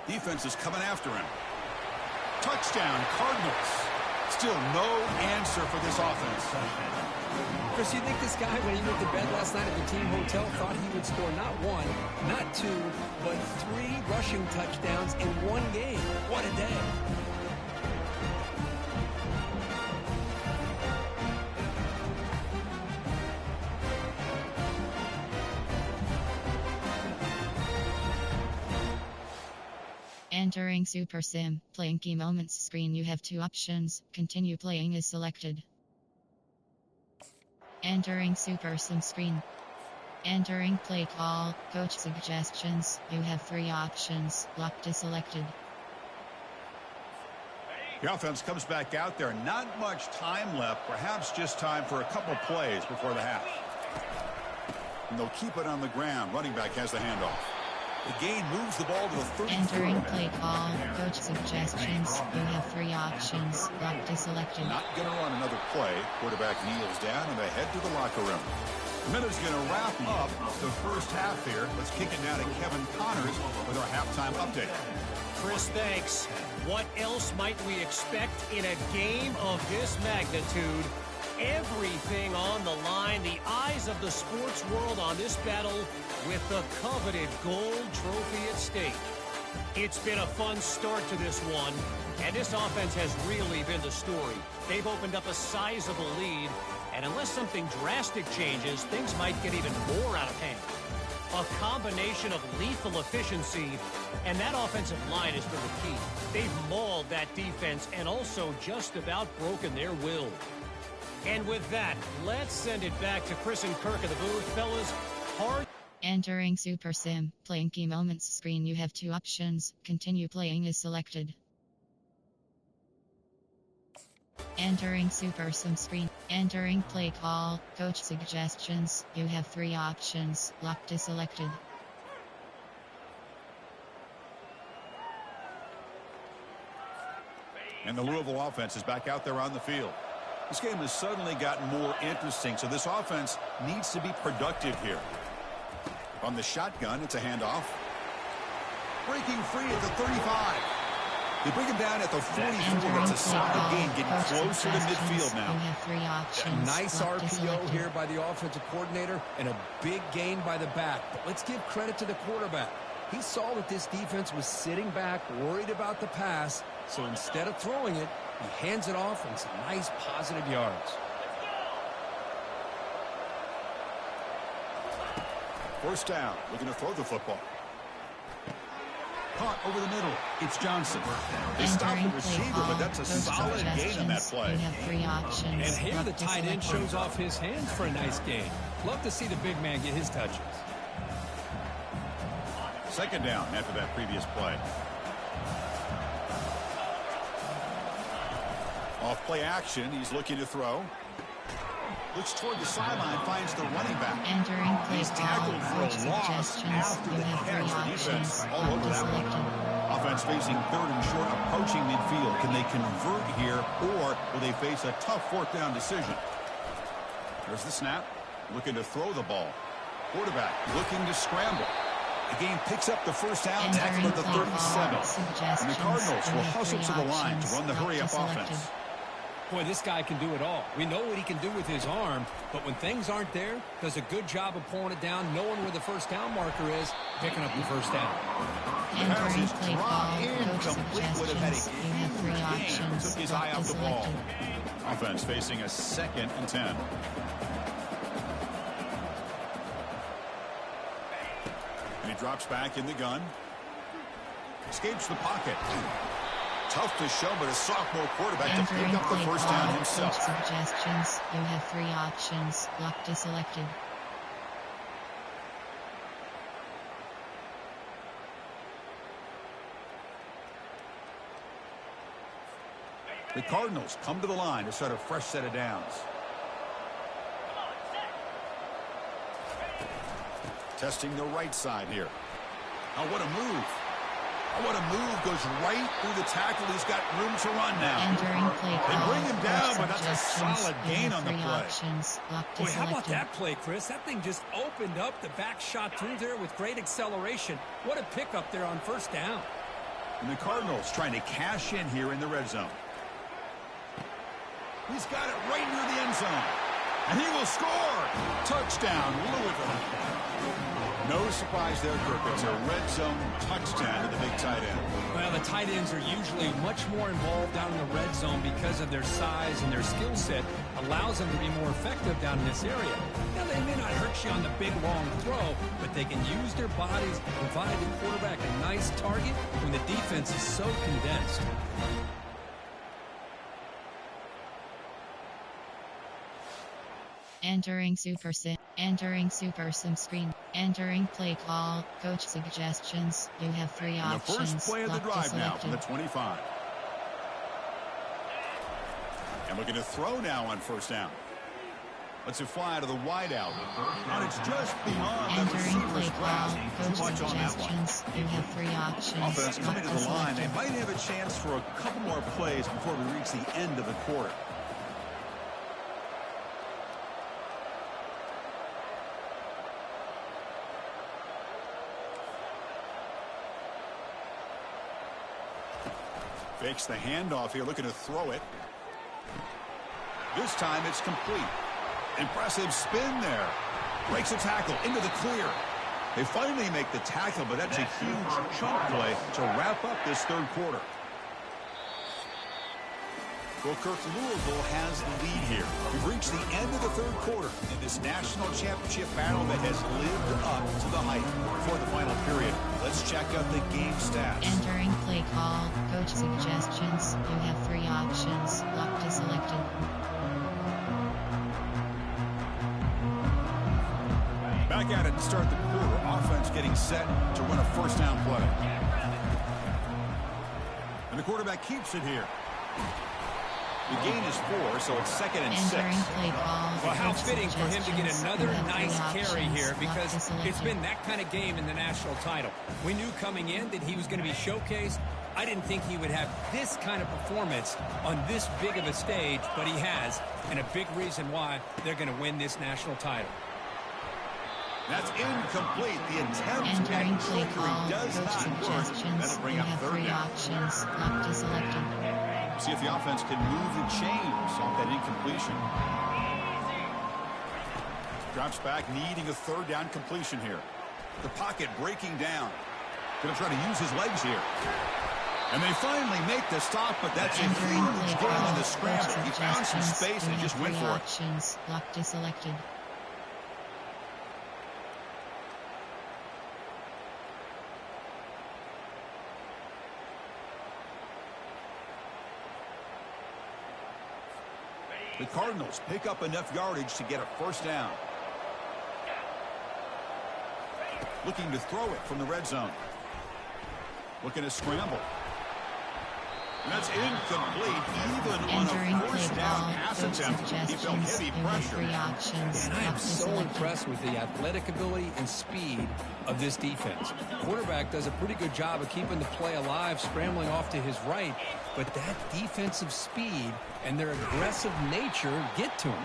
Defense is coming after him. Touchdown, Cardinals. Still no answer for this offense. Chris, you think this guy, when he went to bed last night at the team hotel, thought he would score not 1, not 2, but 3 rushing touchdowns in one game? What a day. Entering Super Sim, playing key moments screen. You have two options. Continue playing is selected. Entering Super Sim screen. Entering play call, coach suggestions. You have three options. Lock is selected. The offense comes back out there. Not much time left. Perhaps just time for a couple plays before the half. And they'll keep it on the ground. Running back has the handoff. The gain moves the ball to the 34. Entering play call, coach suggestions. You have three options. Lock is selected. Not going to run another play. Quarterback kneels down and they head to the locker room. The minute's going to wrap up the first half here. Let's kick it now to Kevin Connors with our halftime update. Chris, thanks. What else might we expect in a game of this magnitude? Everything on the line. The eyes of the sports world on this battle with the coveted gold trophy at stake. It's been a fun start to this one, and this offense has really been the story. They've opened up a sizable lead, and unless something drastic changes, things might get even more out of hand. A combination of lethal efficiency, and that offensive line has been the key. They've mauled that defense and also just about broken their will. And with that, let's send it back to Chris and Kirk of the booth. Fellas, hard. Entering Super Sim, playing key moments screen. You have two options. Continue playing is selected. Entering Super Sim screen. Entering play call, coach suggestions. You have three options. Locked is selected. And the Louisville offense is back out there on the field. This game has suddenly gotten more interesting, so this offense needs to be productive here. From the shotgun, it's a handoff. Breaking free at the 35. They bring him down at the 44. It's a solid gain, getting closer to midfield now. You have three options. A nice Locked is RPO selected. here by the offensive coordinator and a big gain by the back. But let's give credit to the quarterback. He saw that this defense was sitting back, worried about the pass, so instead of throwing it, he hands it off and some nice positive yards. First down, looking to throw the football. Caught over the middle. It's Johnson. They stopped the Entering play receiver, call, but that's a coach solid gain on that suggestions. play. You have three options. And here the Locked is tight end selected. shows off his hands for a nice gain. Love to see the big man get his touches. Second down after that previous play. Off play action, he's looking to throw. Looks toward the sideline, finds the running back. Entering play He's call, tackled coach for a loss suggestions. after You the have three catch. The options. defense all Locked over is that one. selected. Offense facing third and short, approaching midfield. Can they convert here, or will they face a tough fourth down decision? There's the snap. Looking to throw the ball. Quarterback looking to scramble. The game picks up the first down, tackle at the 37. And the Cardinals will hustle to the line to run the hurry-up offense. Boy, this guy can do it all. We know what he can do with his arm, but when things aren't there, does a good job of pulling it down, knowing where the first down marker is, picking up the first down. Entering Passes play drop call, incomplete. coach Would have had a suggestions. You have three game. options. Took his eye Locked off is the ball. selected. Offense facing a 2nd and 10. And he drops back in the gun. Escapes the pocket. Tough to show, but a sophomore quarterback to Entering pick up the play first call, down coach himself. suggestions. You have three options. Locked is selected. The Cardinals come to the line to start a fresh set of downs. Testing the right side here. Oh, what a move. Oh, what a move. Goes right through the tackle. He's got room to run now. Entering play They call, bring him down, coach but that's a suggestions. solid You gain have on the three play. options. Locked Boy, is how about selected. that play, Chris? That thing just opened up. The back shot through there with great acceleration. What a pickup there on first down. And the Cardinals trying to cash in here in the red zone. He's got it right near the end zone. And he will score. Touchdown, Louisville. No surprise there, Kirk. It's a red zone touchdown to the big tight end. Well, the tight ends are usually much more involved down in the red zone because of their size and their skill set allows them to be more effective down in this area. Now, they may not hurt you on the big, long throw, but they can use their bodies to provide the quarterback a nice target when the defense is so condensed. Entering Super Sim. Entering Super Sim screen. Entering play call, coach suggestions. You have three And the options. first play of the Locked is drive now from the selected. 25. And looking to throw now on first down. Lets it fly to the wideout. And it's just beyond the Entering play receiver's call, grasp. coach Too much on that one. suggestions. You have three options. Offense coming to Locked is the line. They selected. might have a chance for a couple more plays before we reach the end of the quarter. Fakes the handoff here, looking to throw it. This time it's complete. Impressive spin there. Breaks a tackle into the clear. They finally make the tackle, but that's a huge chunk play to wrap up this third quarter. Well, Kirk, Louisville has the lead here. We've reached the end of the third quarter in this national championship battle that has lived up to the hype. Before the final period, let's check out the game stats. Entering play call, coach suggestions. You have three options. Locked is selected. Back Back at it to start the quarter. Offense getting set to run a first down play. And the quarterback keeps it here. The gain is 4, so it's 2nd and 6. Well, how fitting for him to get another nice carry here, because it's been that kind of game in the national title. We knew coming in that he was going to be showcased. I didn't think he would have this kind of performance on this big of a stage, but he has, and a big reason why they're going to win this national title. That's incomplete. The attempt at trickery does not work. That'll bring up 3rd down. See if the offense can move the chains off that incompletion. Drops back, needing a 3rd down completion here. The pocket breaking down. Going to try to use his legs here. And they finally make the stop, but that's a huge gain on the scramble. He found some space and he just went for it. Lock deselected. The Cardinals pick up enough yardage to get a first down. Looking to throw it from the red zone. Looking to scramble. And that's incomplete. Even on a first down pass attempt, he felt heavy pressure. And I am so impressed with the athletic ability and speed of this defense. Quarterback does a pretty good job of keeping the play alive, scrambling off to his right, but that defensive speed and their aggressive nature get to him.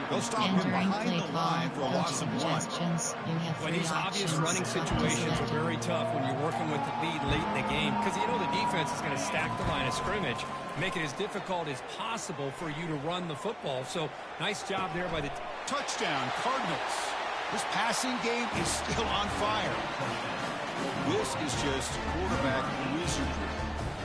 They'll stop him behind the line for a loss of 1. Well, these obvious running situations are very tough when you're working with the lead late in the game, because you know the defense is going to stack the line of scrimmage, make it as difficult as possible for you to run the football. So nice job there by the touchdown Cardinals. This passing game is still on fire. This is just quarterback wizardry.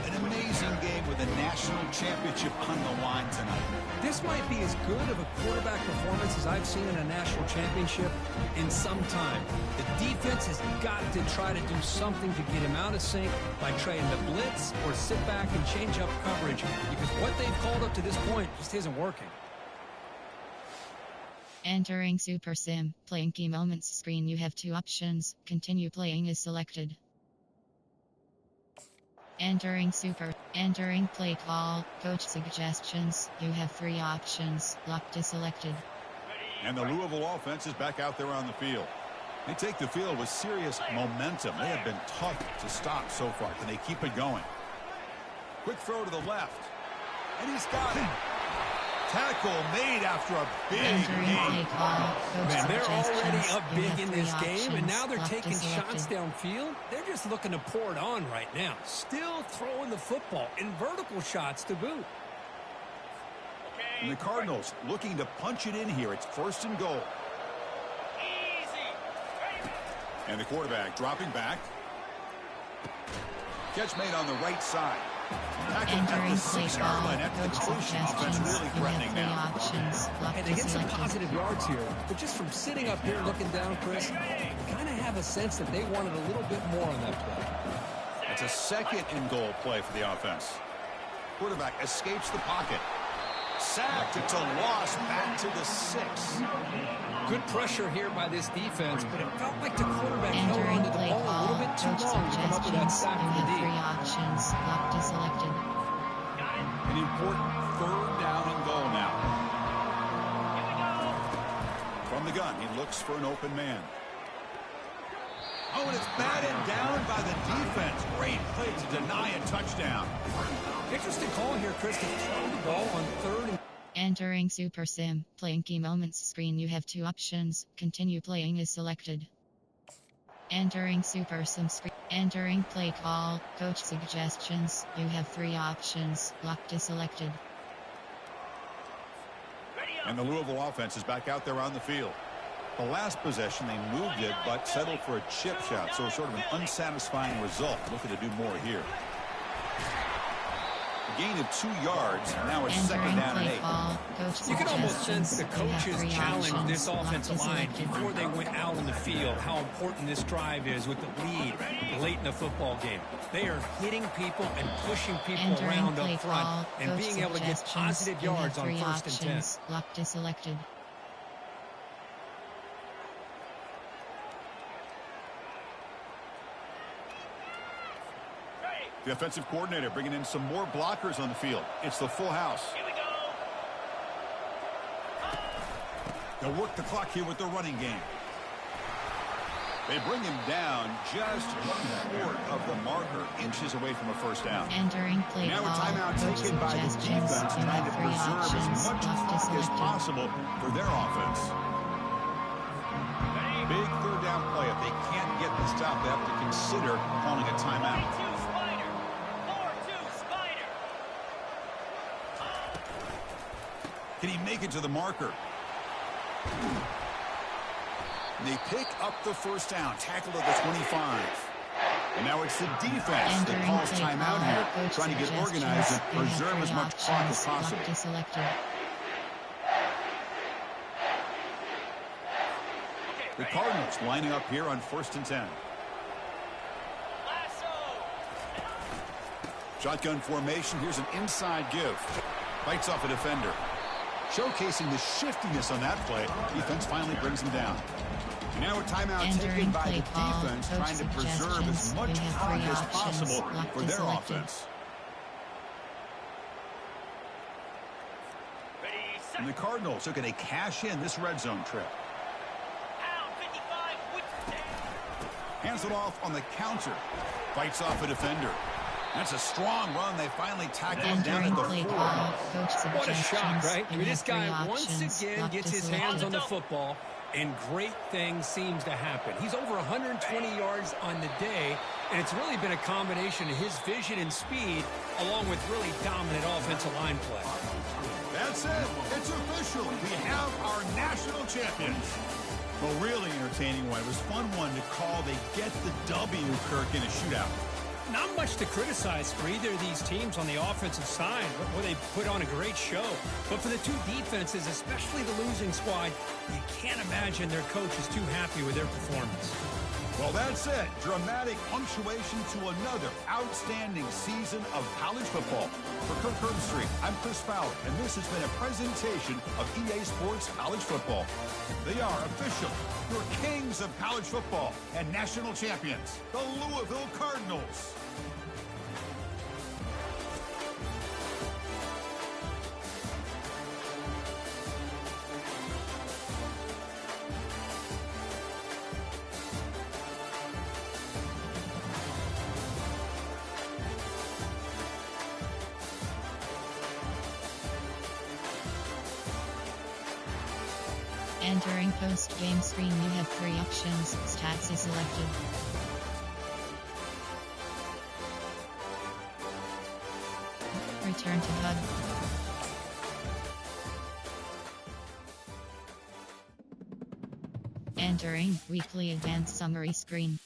An amazing game with a national championship on the line tonight. This might be as good of a quarterback performance as I've seen in a national championship in some time. The defense has got to try to do something to get him out of sync by trying to blitz or sit back and change up coverage, because what they've called up to this point just isn't working. Entering Super Sim, playing key moments screen. You have 2 options. Continue playing is selected. Entering play call, coach suggestions. You have 3 options. Lock is selected. And the Louisville offense is back out there on the field. They take the field with serious momentum. They have been tough to stop so far. Can they keep it going? Quick throw to the left. And he's got it. Tackle made after a big game. Man, they're already up big in this game, and now they're taking shots downfield. They're just looking to pour it on right now. Still throwing the football, and vertical shots to boot. And the Cardinals looking to punch it in here. It's 1st and goal. And the quarterback dropping back. Catch made on the right side. Tackle at the 6-yard line at the conclusion. Offense really threatening now. And they get some positive yards here, but just from sitting up here looking down, Chris, kind of have a sense that they wanted a little bit more on that play. It's a 2nd and goal play for the offense. Quarterback escapes the pocket. Sacked. It's a loss back to the 6. Good pressure here by this defense, but it felt like the quarterback held on to the ball a little bit too long to come up with that sack from the D. 3 options. Lock is selected. An important 3rd down and goal now. From the gun, he looks for an open man. Oh, and it's batted down by the defense. Great play to deny a touchdown. Interesting call here, Chris, to throw the ball on 3rd and... Entering Super Sim, playing key moments screen. You have 2 options. Continue playing is selected. Entering Super Sim screen. Entering play call, coach suggestions. You have 3 options. Lock is selected. And the Louisville offense is back out there on the field. The last possession, they moved it, but settled for a chip shot, so sort of an unsatisfying result. Looking to do more here. A gain of 2 yards. Now it's 2nd down and 8. You can almost sense the coaches challenged this offensive line before they went out on the field, how important this drive is with the lead late in the football game. They are hitting people and pushing people around up front and being able to get positive yards on 1st and 10. Lock is selected. The offensive coordinator bringing in some more blockers on the field. It's the full house. Here we go. They'll work the clock here with the running game. They bring him down just short of the marker, inches away from a first down. Entering play Now a call. timeout Coach taken by the suggestions. defense, You trying have to 3 preserve as options. much Lock to clock as selected. possible for their offense. Big third down play. If they can't get the stop, they have to consider calling a timeout. 3-2 Spider. 4-2 Spider. Can he make it to the marker? They pick up the first down, tackled at the 25. And now it's the defense that Entering calls play timeout call. here, Coach trying to get suggestions. organized and You have preserve 3 as much clock as options. Lock possible. to selected. The Cardinals lining up here on 1st and 10. Lasso. Shotgun formation. Here's an inside give. Bites off a defender. Showcasing the shiftiness on that play. Defense finally brings him down. And now a timeout taken Entering by the play call. defense, Coach trying to preserve as suggestions. much You have clock 3 as options. possible Lock for to their selected. offense. Ready, set. And the Cardinals are going to cash in this red zone trip. Pound 55. Winston. Hands it off on the counter. Bites off a defender. That's a strong run. They finally tackle him down Entering at the play 4. call. Coach What a suggestions. shot, right? I You mean, have this guy 3 once options. again Lock gets to his selected. hands on the football, and great things seems to happen. He's over 120 yards on the day, and it's really been a combination of his vision and speed, along with really dominant offensive line play. That's it. It's official. We have our national champions. Well, really entertaining one. It was fun one to call. They get the W, Kirk, in a shootout. Not much to criticize for either of these teams on the offensive side, where they put on a great show. But for the 2 defenses, especially the losing squad, you can't imagine their coach is too happy with their performance. Well, that's it. Dramatic punctuation to another outstanding season of college football. For Kirk Herbstreit, I'm Chris Fowler, and this has been a presentation of EA Sports College Football. They are official, your kings of college football and national champions, the Louisville Cardinals. Entering post-game screen. You have 3 options. Stats is selected. Return to HUD. Entering weekly advanced summary screen.